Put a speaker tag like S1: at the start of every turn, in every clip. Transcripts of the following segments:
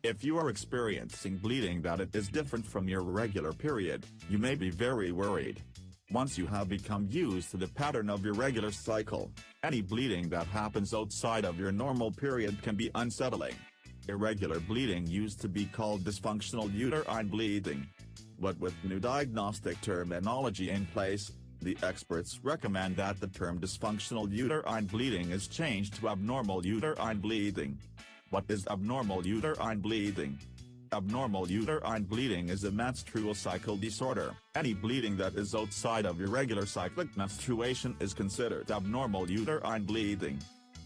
S1: If you are experiencing bleeding that it is different from your regular period, you may be very worried. Once you have become used to the pattern of your regular cycle, any bleeding that happens outside of your normal period can be unsettling. Irregular bleeding used to be called dysfunctional uterine bleeding. But with new diagnostic terminology in place, the experts recommend that the term dysfunctional uterine bleeding is changed to abnormal uterine bleeding. What is abnormal uterine bleeding? Abnormal uterine bleeding is a menstrual cycle disorder. Any bleeding that is outside of irregular cyclic menstruation is considered abnormal uterine bleeding.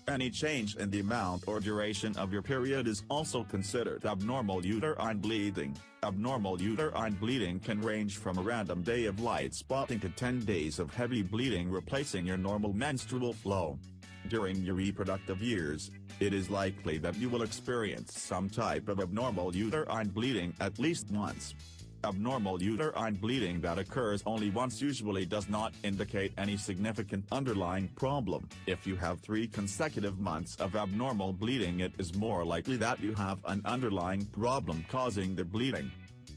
S1: Any change in the amount or duration of your period is also considered abnormal uterine bleeding. Abnormal uterine bleeding can range from a random day of light spotting to 10 days of heavy bleeding replacing your normal menstrual flow. During your reproductive years, it is likely that you will experience some type of abnormal uterine bleeding at least once. Abnormal uterine bleeding that occurs only once usually does not indicate any significant underlying problem. If you have 3 consecutive months of abnormal bleeding, it is more likely that you have an underlying problem causing the bleeding.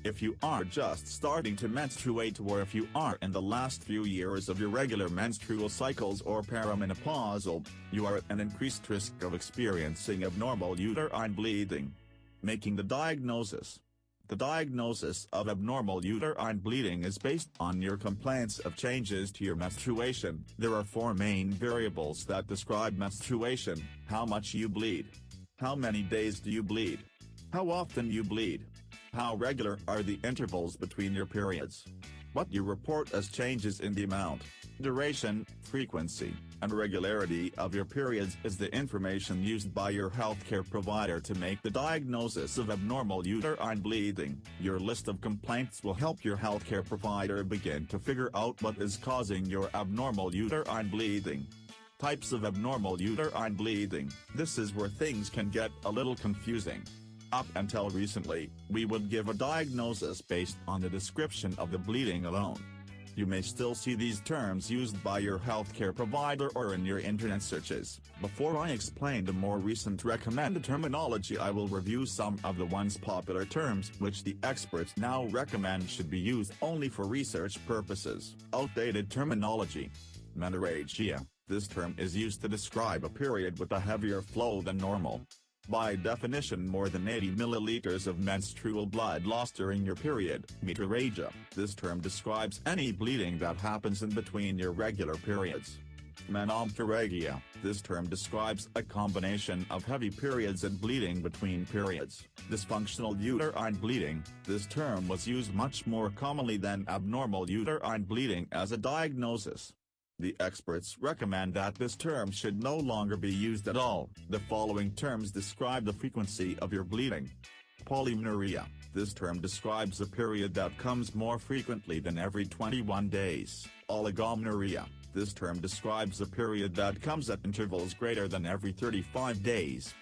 S1: If you are just starting to menstruate, or if you are in the last few years of your regular menstrual cycles or perimenopausal, you are at an increased risk of experiencing abnormal uterine bleeding. Making the diagnosis. The diagnosis of abnormal uterine bleeding is based on your complaints of changes to your menstruation. There are 4 main variables that describe menstruation: how much you bleed, how many days do you bleed, how often you bleed, how regular are the intervals between your periods, what you report as changes in the amount, duration, frequency, and regularity of your periods is the information used by your healthcare provider to make the diagnosis of abnormal uterine bleeding. Your list of complaints will help your healthcare provider begin to figure out what is causing your abnormal uterine bleeding. Types of abnormal uterine bleeding. This is where things can get a little confusing. Up until recently, we would give a diagnosis based on the description of the bleeding alone. You may still see these terms used by your healthcare provider or in your internet searches. Before I explain the more recent recommended terminology, I will review some of the once popular terms which the experts now recommend should be used only for research purposes. Outdated terminology. Menorrhagia. This term is used to describe a period with a heavier flow than normal. By definition, more than 80 milliliters of menstrual blood lost during your period. Menorrhagia. This term describes any bleeding that happens in between your regular periods. Menorrhagia. This term describes a combination of heavy periods and bleeding between periods. Dysfunctional uterine bleeding. This term was used much more commonly than abnormal uterine bleeding as a diagnosis. The experts recommend that this term should no longer be used at all. The following terms describe the frequency of your bleeding. Polymenorrhea. This term describes a period that comes more frequently than every 21 days. Oligomenorrhea. This term describes a period that comes at intervals greater than every 35 days.